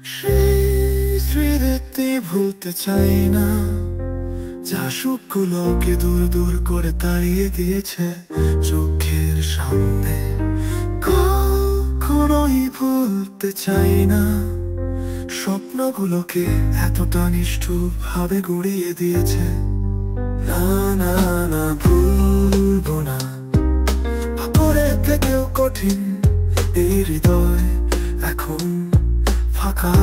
সেই স্মৃতি ভুলতে চাই না, যা সুখগুলোকে দূর দূর করে তাড়িয়ে দিয়েছে চোখের সামনে। কখনোই ভুলতে চাই না স্বপ্নগুলোকে এতটা নিষ্ঠুর ভাবে গুঁড়িয়ে দিয়েছে। না না না, ভুলবো না। পাথরের থেকেও কঠিন এই হৃদয় এখন ফাঁকা।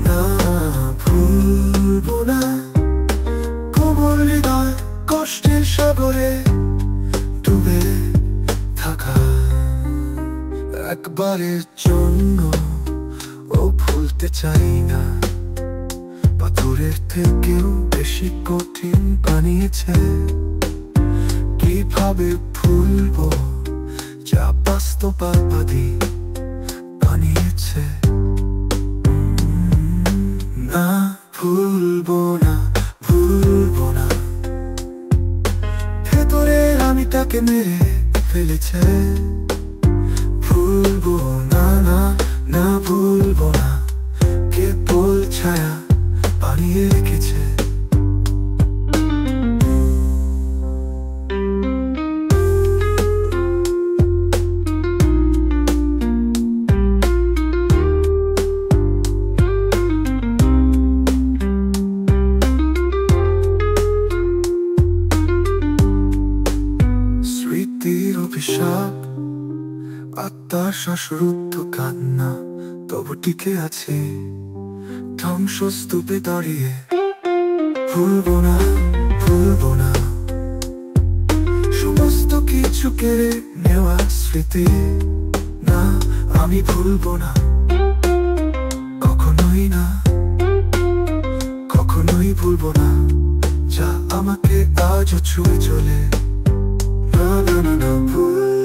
না, ভুলবো না। কোমল হৃদয় কষ্টের সাগরে ডুবে থাকা। একবারের জন্য ও ভুলতে চাই না, পাথরের থেকেও বেশি কঠিন বানিয়েছে। কিভাবে ভুলবো যা বাস্তববাদী বানিয়েছে। না, ভুলবো না, ভুলবো না। ভেতরে আমি তাকে মেরে ফেলেছে। ভুলবো না, না না, ভুলবো না। কেবল ছায়া বানিয়ে রেখেছে। স্মৃতির অভিশাপ, আত্মার শ্বাসরুদ্ধ কান্না, তবু টিকে আছে ধ্বংসস্তূপে দাঁড়িয়ে। ভুলবো না, ভুলবো না। সমস্ত কিছু কেড়ে নেওয়া স্মৃতি, না আমি ভুলবো না। কখনোই না, কখনোই ভুলবো না যা আমাকে আজও ছুঁয়ে চলে। না না না, ভুল